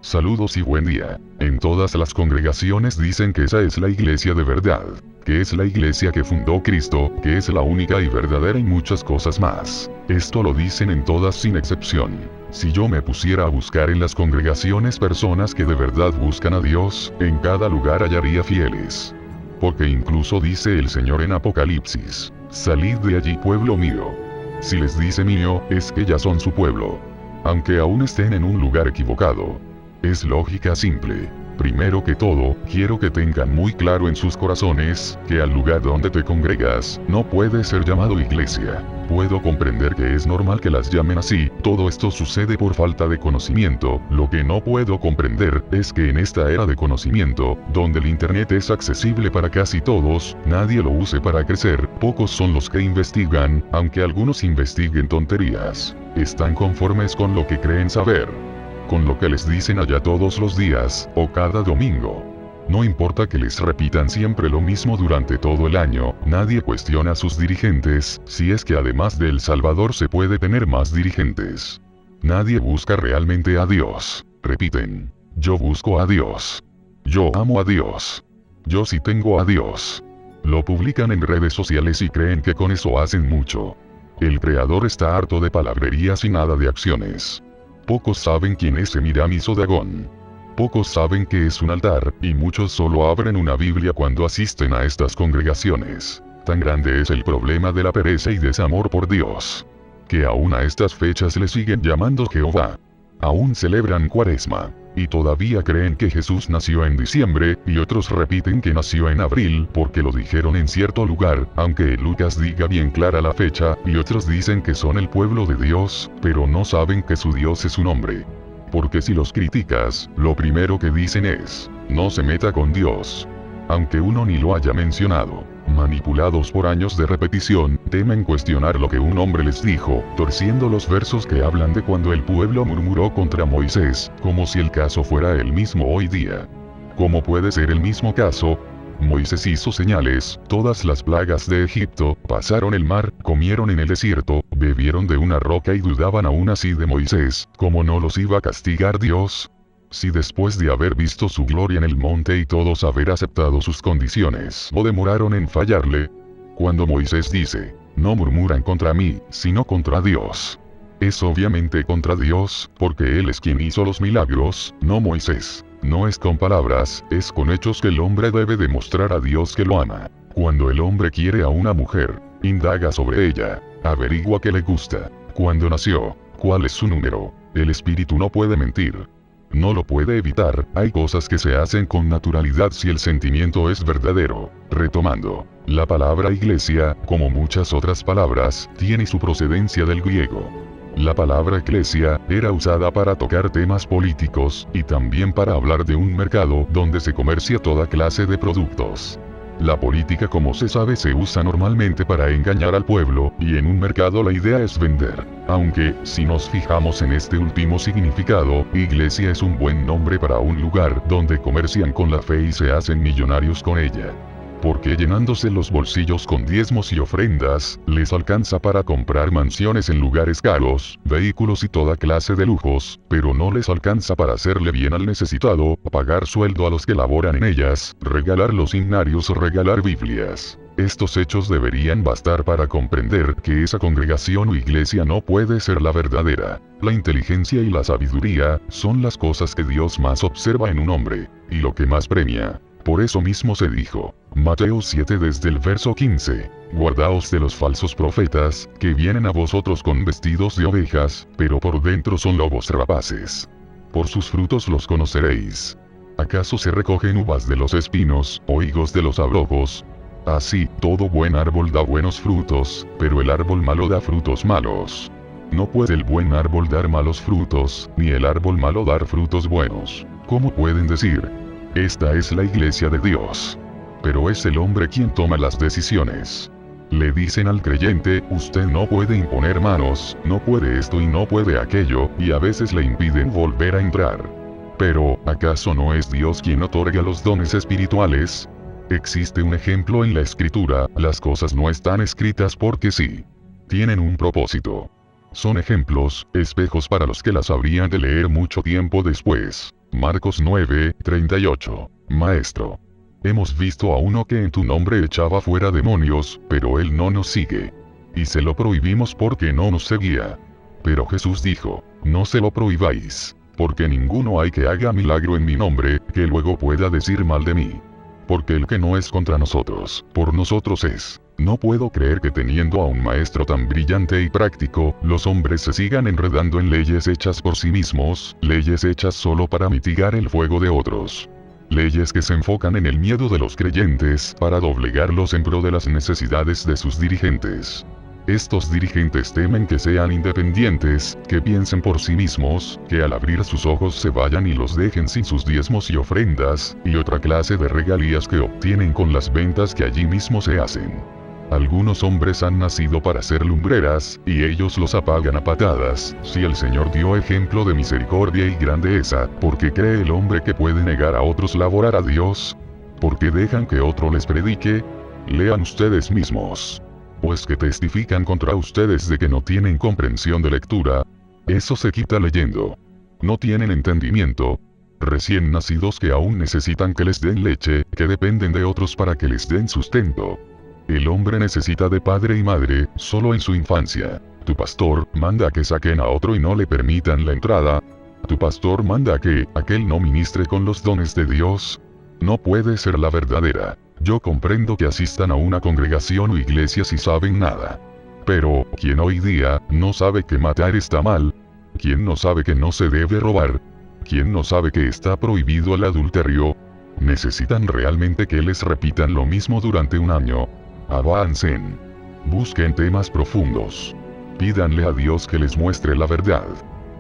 Saludos y buen día. En todas las congregaciones dicen que esa es la iglesia de verdad, que es la iglesia que fundó Cristo, que es la única y verdadera y muchas cosas más. Esto lo dicen en todas sin excepción. Si yo me pusiera a buscar en las congregaciones personas que de verdad buscan a Dios, en cada lugar hallaría fieles. Porque incluso dice el Señor en Apocalipsis, salid de allí pueblo mío. Si les dice mío, es que ya son su pueblo. Aunque aún estén en un lugar equivocado. Es lógica simple. Primero que todo, quiero que tengan muy claro en sus corazones, que al lugar donde te congregas, no puede ser llamado iglesia. Puedo comprender que es normal que las llamen así, todo esto sucede por falta de conocimiento, lo que no puedo comprender, es que en esta era de conocimiento, donde el internet es accesible para casi todos, nadie lo use para crecer, pocos son los que investigan, aunque algunos investiguen tonterías. Están conformes con lo que creen saber. Con lo que les dicen allá todos los días, o cada domingo. No importa que les repitan siempre lo mismo durante todo el año, nadie cuestiona a sus dirigentes, si es que además de El Salvador se puede tener más dirigentes. Nadie busca realmente a Dios, repiten. Yo busco a Dios. Yo amo a Dios. Yo sí tengo a Dios. Lo publican en redes sociales y creen que con eso hacen mucho. El Creador está harto de palabrerías y nada de acciones. Pocos saben quién es Semiramis o Dagón. Pocos saben qué es un altar, y muchos solo abren una Biblia cuando asisten a estas congregaciones. Tan grande es el problema de la pereza y desamor por Dios, que aún a estas fechas le siguen llamando Jehová. Aún celebran Cuaresma, y todavía creen que Jesús nació en diciembre, y otros repiten que nació en abril porque lo dijeron en cierto lugar, aunque Lucas diga bien clara la fecha, y otros dicen que son el pueblo de Dios, pero no saben que su Dios es un hombre. Porque si los criticas, lo primero que dicen es, no se meta con Dios. Aunque uno ni lo haya mencionado. Manipulados por años de repetición, temen cuestionar lo que un hombre les dijo, torciendo los versos que hablan de cuando el pueblo murmuró contra Moisés, como si el caso fuera el mismo hoy día. ¿Cómo puede ser el mismo caso? Moisés hizo señales, todas las plagas de Egipto, pasaron el mar, comieron en el desierto, bebieron de una roca y dudaban aún así de Moisés, ¿cómo no los iba a castigar Dios? Si después de haber visto su gloria en el monte y todos haber aceptado sus condiciones, no demoraron en fallarle. Cuando Moisés dice, no murmuran contra mí, sino contra Dios. Es obviamente contra Dios, porque Él es quien hizo los milagros, no Moisés. No es con palabras, es con hechos que el hombre debe demostrar a Dios que lo ama. Cuando el hombre quiere a una mujer, indaga sobre ella, averigua qué le gusta, cuándo nació, cuál es su número. El espíritu no puede mentir. No lo puede evitar, hay cosas que se hacen con naturalidad si el sentimiento es verdadero. Retomando, la palabra iglesia, como muchas otras palabras, tiene su procedencia del griego. La palabra eclesia era usada para tocar temas políticos, y también para hablar de un mercado donde se comercia toda clase de productos. La política, como se sabe, se usa normalmente para engañar al pueblo, y en un mercado la idea es vender. Aunque, si nos fijamos en este último significado, iglesia es un buen nombre para un lugar donde comercian con la fe y se hacen millonarios con ella. Porque llenándose los bolsillos con diezmos y ofrendas, les alcanza para comprar mansiones en lugares caros, vehículos y toda clase de lujos, pero no les alcanza para hacerle bien al necesitado, pagar sueldo a los que laboran en ellas, regalar los himnarios o regalar Biblias. Estos hechos deberían bastar para comprender que esa congregación o iglesia no puede ser la verdadera. La inteligencia y la sabiduría son las cosas que Dios más observa en un hombre, y lo que más premia. Por eso mismo se dijo, Mateo 7 desde el verso 15, guardaos de los falsos profetas, que vienen a vosotros con vestidos de ovejas, pero por dentro son lobos rapaces. Por sus frutos los conoceréis. ¿Acaso se recogen uvas de los espinos, o higos de los abrojos? Así, todo buen árbol da buenos frutos, pero el árbol malo da frutos malos. No puede el buen árbol dar malos frutos, ni el árbol malo dar frutos buenos. ¿Cómo pueden decir? Esta es la iglesia de Dios. Pero es el hombre quien toma las decisiones. Le dicen al creyente, usted no puede imponer manos, no puede esto y no puede aquello, y a veces le impiden volver a entrar. Pero, ¿acaso no es Dios quien otorga los dones espirituales? Existe un ejemplo en la escritura, las cosas no están escritas porque sí. Tienen un propósito. Son ejemplos, espejos para los que las habrían de leer mucho tiempo después. Marcos 9:38. Maestro, hemos visto a uno que en tu nombre echaba fuera demonios, pero él no nos sigue. Y se lo prohibimos porque no nos seguía. Pero Jesús dijo, no se lo prohibáis, porque ninguno hay que haga milagro en mi nombre, que luego pueda decir mal de mí. Porque el que no es contra nosotros, por nosotros es. No puedo creer que teniendo a un maestro tan brillante y práctico, los hombres se sigan enredando en leyes hechas por sí mismos, leyes hechas solo para mitigar el fuego de otros. Leyes que se enfocan en el miedo de los creyentes para doblegarlos en pro de las necesidades de sus dirigentes. Estos dirigentes temen que sean independientes, que piensen por sí mismos, que al abrir sus ojos se vayan y los dejen sin sus diezmos y ofrendas, y otra clase de regalías que obtienen con las ventas que allí mismo se hacen. Algunos hombres han nacido para ser lumbreras, y ellos los apagan a patadas. Si el Señor dio ejemplo de misericordia y grandeza, ¿por qué cree el hombre que puede negar a otros laborar a Dios? ¿Por qué dejan que otro les predique? Lean ustedes mismos. Pues que testifican contra ustedes de que no tienen comprensión de lectura. Eso se quita leyendo. No tienen entendimiento. Recién nacidos que aún necesitan que les den leche, que dependen de otros para que les den sustento. El hombre necesita de padre y madre, solo en su infancia. Tu pastor manda a que saquen a otro y no le permitan la entrada. Tu pastor manda a que aquel no ministre con los dones de Dios. No puede ser la verdadera. Yo comprendo que asistan a una congregación o iglesia si saben nada. Pero, ¿quién hoy día no sabe que matar está mal? ¿Quién no sabe que no se debe robar? ¿Quién no sabe que está prohibido el adulterio? Necesitan realmente que les repitan lo mismo durante un año. Avancen. Busquen temas profundos. Pídanle a Dios que les muestre la verdad.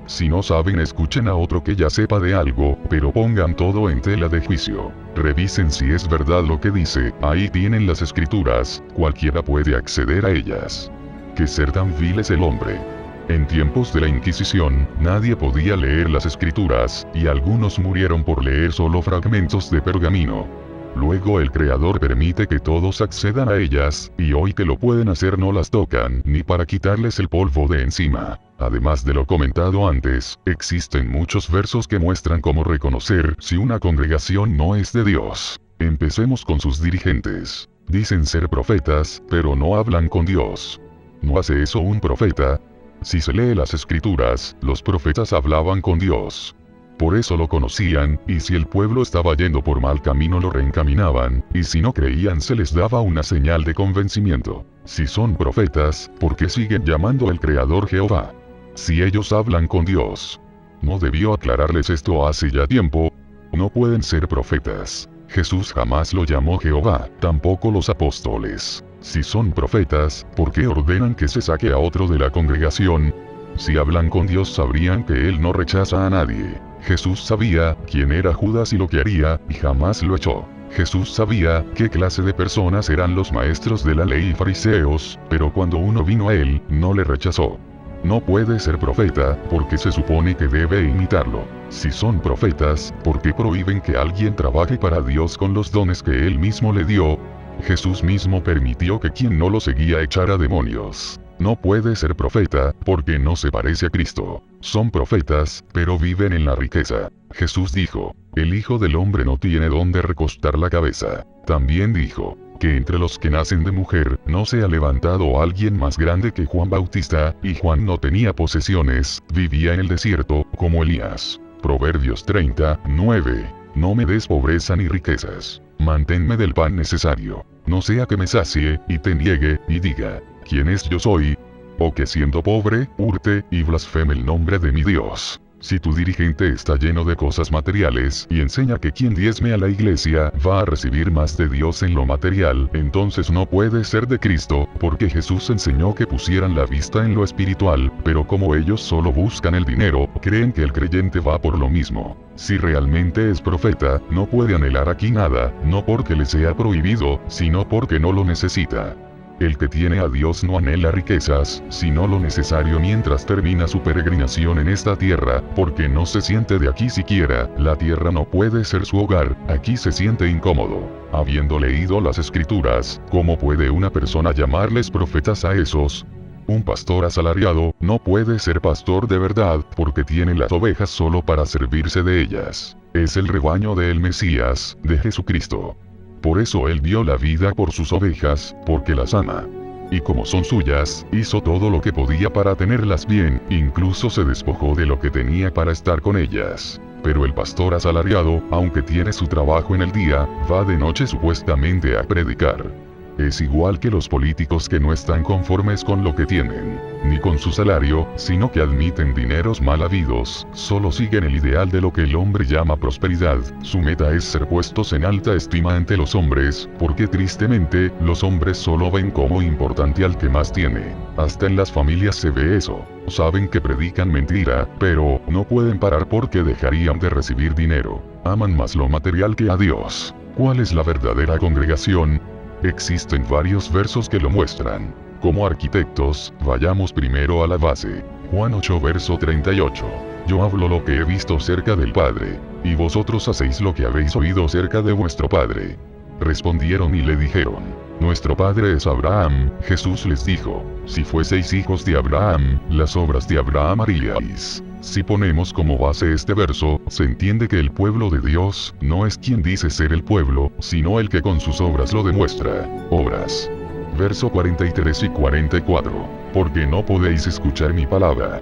Si no saben, escuchen a otro que ya sepa de algo, pero pongan todo en tela de juicio. Revisen si es verdad lo que dice. Ahí tienen las escrituras, cualquiera puede acceder a ellas. ¿Qué ser tan vil es el hombre? En tiempos de la Inquisición, nadie podía leer las escrituras, y algunos murieron por leer solo fragmentos de pergamino. Luego el Creador permite que todos accedan a ellas, y hoy que lo pueden hacer no las tocan, ni para quitarles el polvo de encima. Además de lo comentado antes, existen muchos versos que muestran cómo reconocer si una congregación no es de Dios. Empecemos con sus dirigentes. Dicen ser profetas, pero no hablan con Dios. ¿No hace eso un profeta? Si se lee las escrituras, los profetas hablaban con Dios. Por eso lo conocían, y si el pueblo estaba yendo por mal camino lo reencaminaban, y si no creían se les daba una señal de convencimiento. Si son profetas, ¿por qué siguen llamando al Creador Jehová? Si ellos hablan con Dios. ¿No debió aclararles esto hace ya tiempo? No pueden ser profetas. Jesús jamás lo llamó Jehová, tampoco los apóstoles. Si son profetas, ¿por qué ordenan que se saque a otro de la congregación? Si hablan con Dios sabrían que Él no rechaza a nadie. Jesús sabía quién era Judas y lo que haría, y jamás lo echó. Jesús sabía qué clase de personas eran los maestros de la ley y fariseos, pero cuando uno vino a Él, no le rechazó. No puede ser profeta, porque se supone que debe imitarlo. Si son profetas, ¿por qué prohíben que alguien trabaje para Dios con los dones que Él mismo le dio? Jesús mismo permitió que quien no lo seguía echara demonios. No puede ser profeta, porque no se parece a Cristo. Son profetas, pero viven en la riqueza. Jesús dijo, el Hijo del Hombre no tiene dónde recostar la cabeza. También dijo, que entre los que nacen de mujer, no se ha levantado alguien más grande que Juan Bautista, y Juan no tenía posesiones, vivía en el desierto, como Elías. Proverbios 30:9. No me des pobreza ni riquezas. Manténme del pan necesario. No sea que me sacie, y te niegue, y diga, ¿quién es yo soy? O que siendo pobre, hurte, y blasfeme el nombre de mi Dios. Si tu dirigente está lleno de cosas materiales, y enseña que quien diezme a la iglesia, va a recibir más de Dios en lo material, entonces no puede ser de Cristo, porque Jesús enseñó que pusieran la vista en lo espiritual, pero como ellos solo buscan el dinero, creen que el creyente va por lo mismo. Si realmente es profeta, no puede anhelar aquí nada, no porque le sea prohibido, sino porque no lo necesita. El que tiene a Dios no anhela riquezas, sino lo necesario mientras termina su peregrinación en esta tierra, porque no se siente de aquí siquiera, la tierra no puede ser su hogar, aquí se siente incómodo. Habiendo leído las escrituras, ¿cómo puede una persona llamarles profetas a esos? Un pastor asalariado no puede ser pastor de verdad porque tiene las ovejas solo para servirse de ellas. Es el rebaño del Mesías, de Jesucristo. Por eso él dio la vida por sus ovejas, porque las ama. Y como son suyas, hizo todo lo que podía para tenerlas bien, incluso se despojó de lo que tenía para estar con ellas. Pero el pastor asalariado, aunque tiene su trabajo en el día, va de noche supuestamente a predicar. Es igual que los políticos que no están conformes con lo que tienen, ni con su salario, sino que admiten dineros mal habidos, solo siguen el ideal de lo que el hombre llama prosperidad. Su meta es ser puestos en alta estima ante los hombres, porque tristemente, los hombres solo ven como importante al que más tiene. Hasta en las familias se ve eso. Saben que predican mentira, pero no pueden parar porque dejarían de recibir dinero. Aman más lo material que a Dios. ¿Cuál es la verdadera congregación? Existen varios versos que lo muestran. Como arquitectos, vayamos primero a la base. Juan 8 verso 38. Yo hablo lo que he visto cerca del Padre, y vosotros hacéis lo que habéis oído cerca de vuestro Padre. Respondieron y le dijeron: Nuestro padre es Abraham. Jesús les dijo: Si fueseis hijos de Abraham, las obras de Abraham haríais. Si ponemos como base este verso, se entiende que el pueblo de Dios no es quien dice ser el pueblo, sino el que con sus obras lo demuestra. Obras. Verso 43 y 44. Porque no podéis escuchar mi palabra.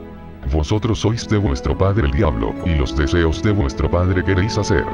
Vosotros sois de vuestro padre el diablo, y los deseos de vuestro padre queréis hacer.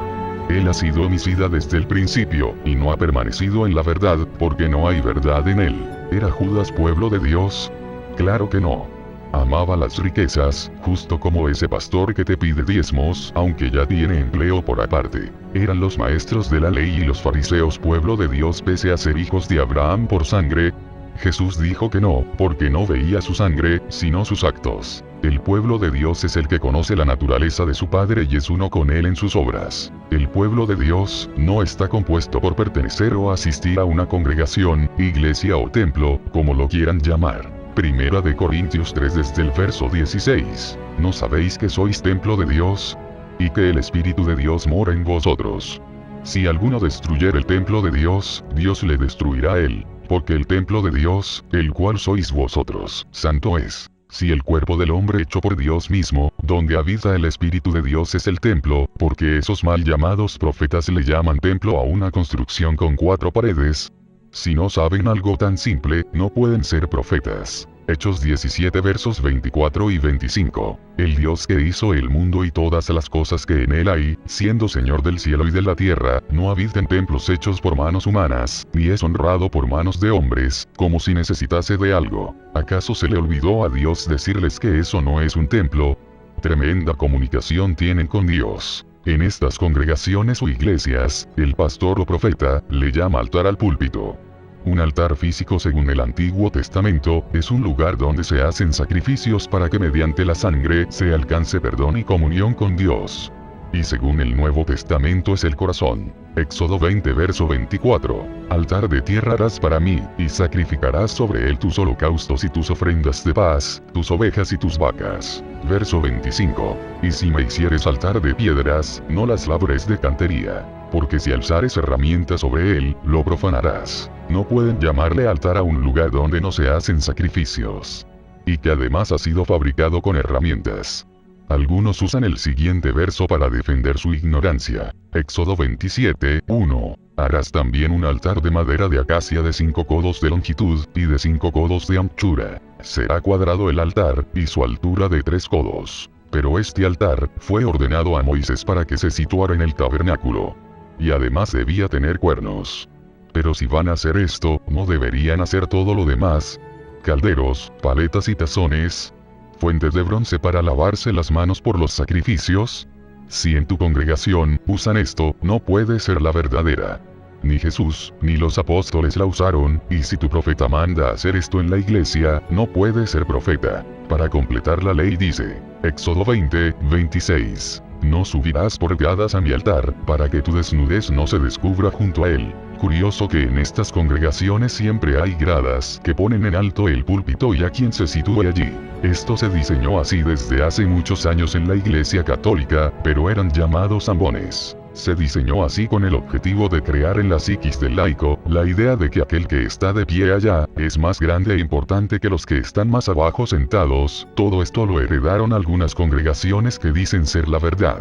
Él ha sido homicida desde el principio, y no ha permanecido en la verdad, porque no hay verdad en él. ¿Era Judas pueblo de Dios? Claro que no. Amaba las riquezas, justo como ese pastor que te pide diezmos, aunque ya tiene empleo por aparte. Eran los maestros de la ley y los fariseos pueblo de Dios pese a ser hijos de Abraham por sangre. Jesús dijo que no, porque no veía su sangre, sino sus actos. El pueblo de Dios es el que conoce la naturaleza de su Padre y es uno con él en sus obras. El pueblo de Dios no está compuesto por pertenecer o asistir a una congregación, iglesia o templo, como lo quieran llamar. Primera de Corintios 3 desde el verso 16. ¿No sabéis que sois templo de Dios? Y que el Espíritu de Dios mora en vosotros. Si alguno destruyere el templo de Dios, Dios le destruirá a él. Porque el templo de Dios, el cual sois vosotros, santo es. Si el cuerpo del hombre hecho por Dios mismo, donde habita el Espíritu de Dios es el templo, porque esos mal llamados profetas le llaman templo a una construcción con 4 paredes. Si no saben algo tan simple, no pueden ser profetas. Hechos 17 versos 24 y 25. El Dios que hizo el mundo y todas las cosas que en él hay, siendo Señor del cielo y de la tierra, no habita en templos hechos por manos humanas, ni es honrado por manos de hombres, como si necesitase de algo. ¿Acaso se le olvidó a Dios decirles que eso no es un templo? Tremenda comunicación tienen con Dios. En estas congregaciones o iglesias, el pastor o profeta le llama altar al púlpito. Un altar físico según el Antiguo Testamento, es un lugar donde se hacen sacrificios para que mediante la sangre se alcance perdón y comunión con Dios. Y según el Nuevo Testamento es el corazón. Éxodo 20 verso 24. Altar de tierra harás para mí, y sacrificarás sobre él tus holocaustos y tus ofrendas de paz, tus ovejas y tus vacas. Verso 25. Y si me hicieres altar de piedras, no las labres de cantería. Porque si alzares herramientas sobre él, lo profanarás. No pueden llamarle altar a un lugar donde no se hacen sacrificios. Y que además ha sido fabricado con herramientas. Algunos usan el siguiente verso para defender su ignorancia. Éxodo 27, 1. Harás también un altar de madera de acacia de 5 codos de longitud, y de 5 codos de anchura. Será cuadrado el altar, y su altura de 3 codos. Pero este altar, fue ordenado a Moisés para que se situara en el tabernáculo. Y además debía tener cuernos. Pero si van a hacer esto, ¿no deberían hacer todo lo demás? Calderos, paletas y tazones. Fuentes de bronce para lavarse las manos por los sacrificios. Si en tu congregación usan esto, no puede ser la verdadera. Ni Jesús, ni los apóstoles la usaron, y si tu profeta manda hacer esto en la iglesia, no puede ser profeta. Para completar la ley dice, Éxodo 20, 26. No subirás por gradas a mi altar, para que tu desnudez no se descubra junto a él. Curioso que en estas congregaciones siempre hay gradas que ponen en alto el púlpito y a quien se sitúe allí. Esto se diseñó así desde hace muchos años en la Iglesia Católica, pero eran llamados zambones. Se diseñó así con el objetivo de crear en la psiquis del laico, la idea de que aquel que está de pie allá, es más grande e importante que los que están más abajo sentados. Todo esto lo heredaron algunas congregaciones que dicen ser la verdad.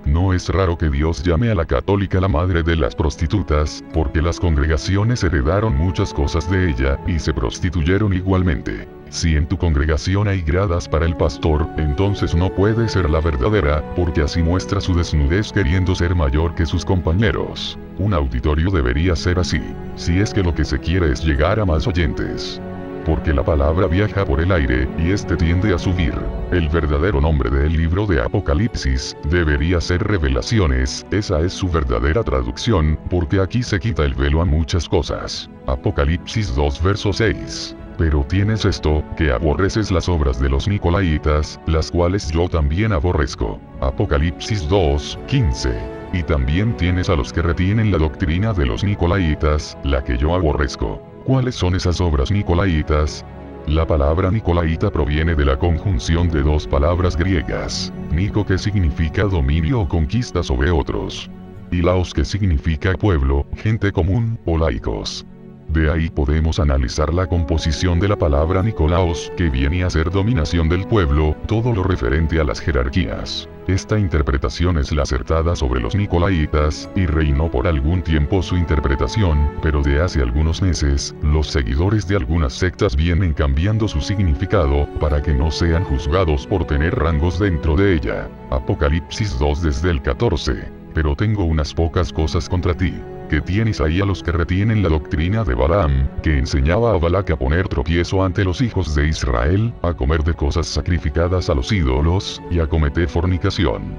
No es raro que Dios llame a la católica la madre de las prostitutas, porque las congregaciones heredaron muchas cosas de ella, y se prostituyeron igualmente. Si en tu congregación hay gradas para el pastor, entonces no puede ser la verdadera, porque así muestra su desnudez queriendo ser mayor que sus compañeros. Un auditorio debería ser así, si es que lo que se quiere es llegar a más oyentes. Porque la palabra viaja por el aire, y este tiende a subir. El verdadero nombre del libro de Apocalipsis debería ser Revelaciones, esa es su verdadera traducción, porque aquí se quita el velo a muchas cosas. Apocalipsis 2 verso 6. Pero tienes esto, que aborreces las obras de los nicolaitas, las cuales yo también aborrezco. Apocalipsis 2, 15. Y también tienes a los que retienen la doctrina de los nicolaitas, la que yo aborrezco. ¿Cuáles son esas obras nicolaitas? La palabra nicolaita proviene de la conjunción de dos palabras griegas, Nico que significa dominio o conquista sobre otros, y laos que significa pueblo, gente común, o laicos. De ahí podemos analizar la composición de la palabra Nicolaos, que viene a ser dominación del pueblo, todo lo referente a las jerarquías. Esta interpretación es la acertada sobre los nicolaitas, y reinó por algún tiempo su interpretación, pero de hace algunos meses, los seguidores de algunas sectas vienen cambiando su significado, para que no sean juzgados por tener rangos dentro de ella. Apocalipsis 2 desde el 14. Pero tengo unas pocas cosas contra ti. Que tienes ahí a los que retienen la doctrina de Balaam, que enseñaba a Balac a poner tropiezo ante los hijos de Israel, a comer de cosas sacrificadas a los ídolos, y a cometer fornicación.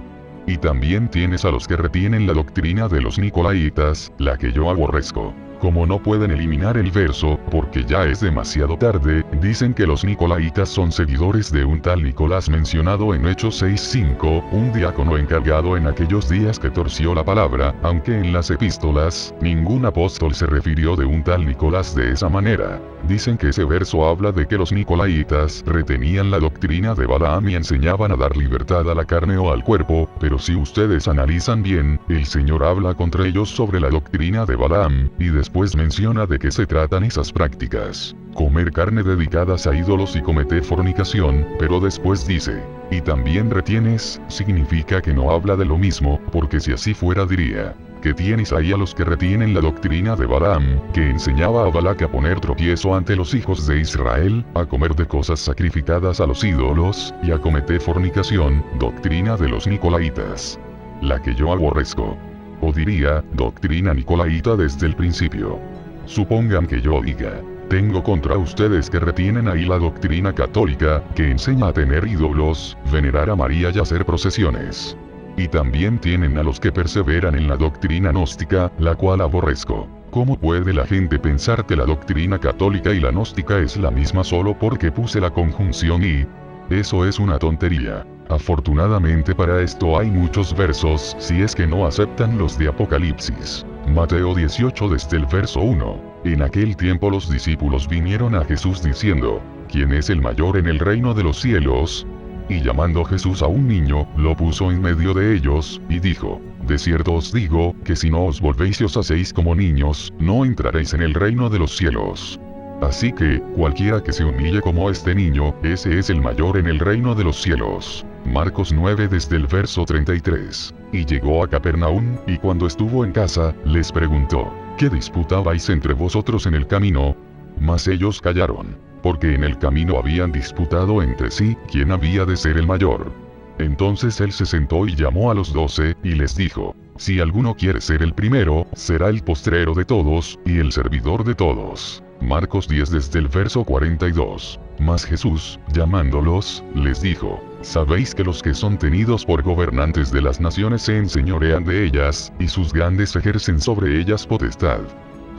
Y también tienes a los que retienen la doctrina de los nicolaitas, la que yo aborrezco. Como no pueden eliminar el verso, porque ya es demasiado tarde, dicen que los nicolaitas son seguidores de un tal Nicolás mencionado en Hechos 6:5, un diácono encargado en aquellos días que torció la palabra, aunque en las epístolas, ningún apóstol se refirió de un tal Nicolás de esa manera. Dicen que ese verso habla de que los nicolaitas retenían la doctrina de Balaam y enseñaban a dar libertad a la carne o al cuerpo, pero si ustedes analizan bien, el Señor habla contra ellos sobre la doctrina de Balaam, y después menciona de qué se tratan esas prácticas. Comer carne dedicadas a ídolos y cometer fornicación, pero después dice, y también retienes, significa que no habla de lo mismo, porque si así fuera diría, que tienes ahí a los que retienen la doctrina de Balaam, que enseñaba a Balac a poner tropiezo ante los hijos de Israel, a comer de cosas sacrificadas a los ídolos, y a cometer fornicación, doctrina de los nicolaitas. La que yo aborrezco. O diría, doctrina nicolaita desde el principio. Supongan que yo diga, tengo contra ustedes que retienen ahí la doctrina católica, que enseña a tener ídolos, venerar a María y hacer procesiones. Y también tienen a los que perseveran en la doctrina gnóstica, la cual aborrezco. ¿Cómo puede la gente pensar que la doctrina católica y la gnóstica es la misma solo porque puse la conjunción y? Eso es una tontería. Afortunadamente para esto hay muchos versos, si es que no aceptan los de Apocalipsis. Mateo 18 desde el verso 1. En aquel tiempo los discípulos vinieron a Jesús diciendo, ¿quién es el mayor en el reino de los cielos? Y llamando Jesús a un niño, lo puso en medio de ellos, y dijo, de cierto os digo, que si no os volvéis y os hacéis como niños, no entraréis en el reino de los cielos. Así que, cualquiera que se humille como este niño, ese es el mayor en el reino de los cielos. Marcos 9 desde el verso 33. Y llegó a Capernaum, y cuando estuvo en casa, les preguntó, ¿qué disputabais entre vosotros en el camino? Mas ellos callaron, porque en el camino habían disputado entre sí, quién había de ser el mayor. Entonces él se sentó y llamó a los 12, y les dijo, si alguno quiere ser el primero, será el postrero de todos, y el servidor de todos. Marcos 10 desde el verso 42. Mas Jesús, llamándolos, les dijo, sabéis que los que son tenidos por gobernantes de las naciones se enseñorean de ellas, y sus grandes ejercen sobre ellas potestad.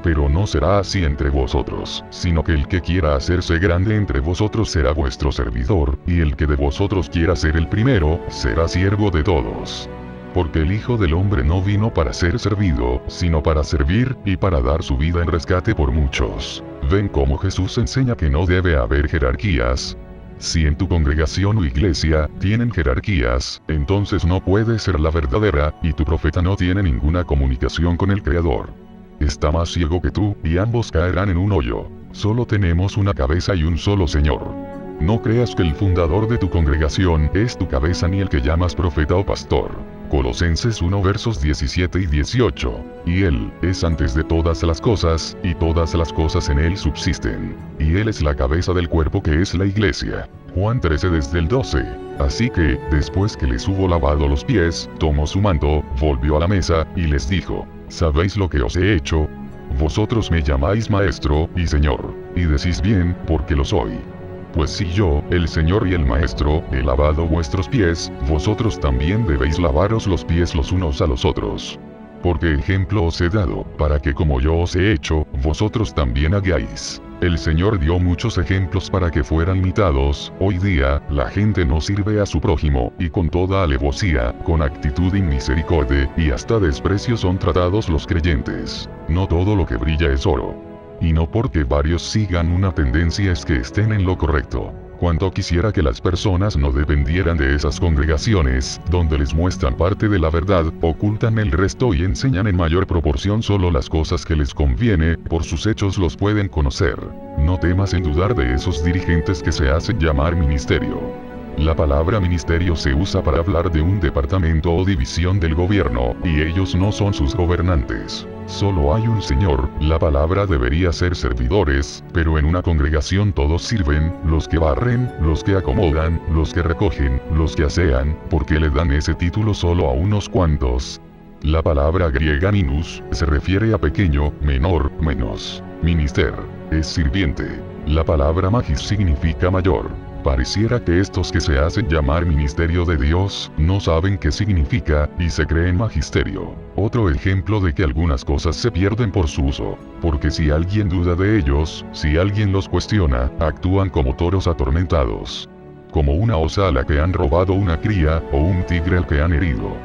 Pero no será así entre vosotros, sino que el que quiera hacerse grande entre vosotros será vuestro servidor, y el que de vosotros quiera ser el primero, será siervo de todos. Porque el Hijo del Hombre no vino para ser servido, sino para servir, y para dar su vida en rescate por muchos. ¿Ven cómo Jesús enseña que no debe haber jerarquías? Si en tu congregación o iglesia tienen jerarquías, entonces no puede ser la verdadera, y tu profeta no tiene ninguna comunicación con el Creador. Está más ciego que tú, y ambos caerán en un hoyo. Solo tenemos una cabeza y un solo Señor. No creas que el fundador de tu congregación es tu cabeza ni el que llamas profeta o pastor. Colosenses 1 versos 17 y 18. Y Él es antes de todas las cosas, y todas las cosas en Él subsisten. Y Él es la cabeza del cuerpo que es la iglesia. Juan 13 desde el 12. Así que, después que les hubo lavado los pies, tomó su manto, volvió a la mesa, y les dijo: ¿Sabéis lo que os he hecho? Vosotros me llamáis maestro, y señor, y decís bien, porque lo soy. Pues si yo, el Señor y el Maestro, he lavado vuestros pies, vosotros también debéis lavaros los pies los unos a los otros. Porque ejemplo os he dado, para que como yo os he hecho, vosotros también hagáis. El Señor dio muchos ejemplos para que fueran imitados. Hoy día, la gente no sirve a su prójimo, y con toda alevosía, con actitud inmisericordia, y hasta desprecio son tratados los creyentes. No todo lo que brilla es oro. Y no porque varios sigan una tendencia es que estén en lo correcto. Cuanto quisiera que las personas no dependieran de esas congregaciones, donde les muestran parte de la verdad, ocultan el resto y enseñan en mayor proporción solo las cosas que les conviene, por sus hechos los pueden conocer. No temas en dudar de esos dirigentes que se hacen llamar ministerio. La palabra ministerio se usa para hablar de un departamento o división del gobierno, y ellos no son sus gobernantes. Solo hay un Señor. La palabra debería ser servidores, pero en una congregación todos sirven, los que barren, los que acomodan, los que recogen, los que asean, porque le dan ese título solo a unos cuantos. La palabra griega minus, se refiere a pequeño, menor, menos. Minister, es sirviente. La palabra magis significa mayor. Pareciera que estos que se hacen llamar ministerio de Dios, no saben qué significa, y se creen magisterio. Otro ejemplo de que algunas cosas se pierden por su uso. Porque si alguien duda de ellos, si alguien los cuestiona, actúan como toros atormentados. Como una osa a la que han robado una cría, o un tigre al que han herido.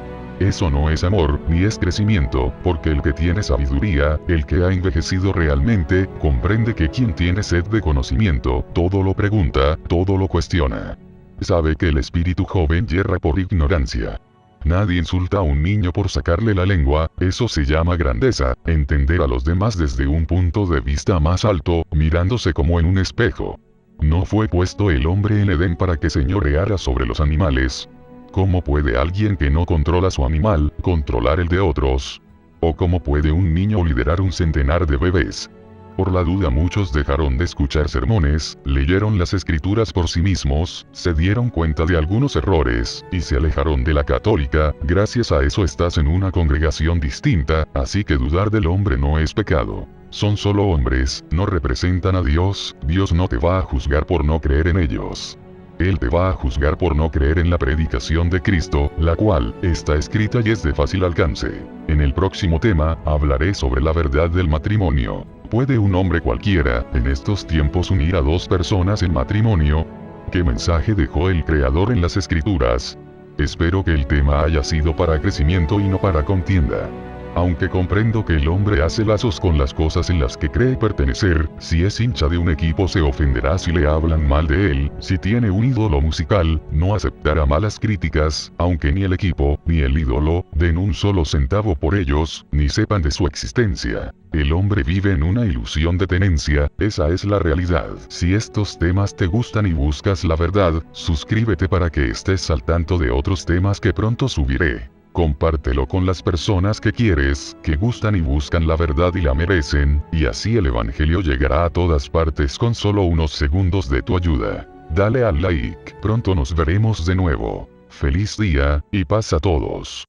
Eso no es amor, ni es crecimiento, porque el que tiene sabiduría, el que ha envejecido realmente, comprende que quien tiene sed de conocimiento, todo lo pregunta, todo lo cuestiona. Sabe que el espíritu joven yerra por ignorancia. Nadie insulta a un niño por sacarle la lengua, eso se llama grandeza, entender a los demás desde un punto de vista más alto, mirándose como en un espejo. No fue puesto el hombre en Edén para que señoreara sobre los animales. ¿Cómo puede alguien que no controla su animal, controlar el de otros? ¿O cómo puede un niño liderar un centenar de bebés? Por la duda muchos dejaron de escuchar sermones, leyeron las escrituras por sí mismos, se dieron cuenta de algunos errores, y se alejaron de la católica. Gracias a eso estás en una congregación distinta, así que dudar del hombre no es pecado. Son solo hombres, no representan a Dios, Dios no te va a juzgar por no creer en ellos. Él te va a juzgar por no creer en la predicación de Cristo, la cual está escrita y es de fácil alcance. En el próximo tema, hablaré sobre la verdad del matrimonio. ¿Puede un hombre cualquiera, en estos tiempos, unir a dos personas en matrimonio? ¿Qué mensaje dejó el Creador en las Escrituras? Espero que el tema haya sido para crecimiento y no para contienda. Aunque comprendo que el hombre hace lazos con las cosas en las que cree pertenecer, si es hincha de un equipo se ofenderá si le hablan mal de él, si tiene un ídolo musical, no aceptará malas críticas, aunque ni el equipo, ni el ídolo, den un solo centavo por ellos, ni sepan de su existencia. El hombre vive en una ilusión de tenencia, esa es la realidad. Si estos temas te gustan y buscas la verdad, suscríbete para que estés al tanto de otros temas que pronto subiré. Compártelo con las personas que quieres, que gustan y buscan la verdad y la merecen, y así el evangelio llegará a todas partes con solo unos segundos de tu ayuda. Dale al like, pronto nos veremos de nuevo. Feliz día, y paz a todos.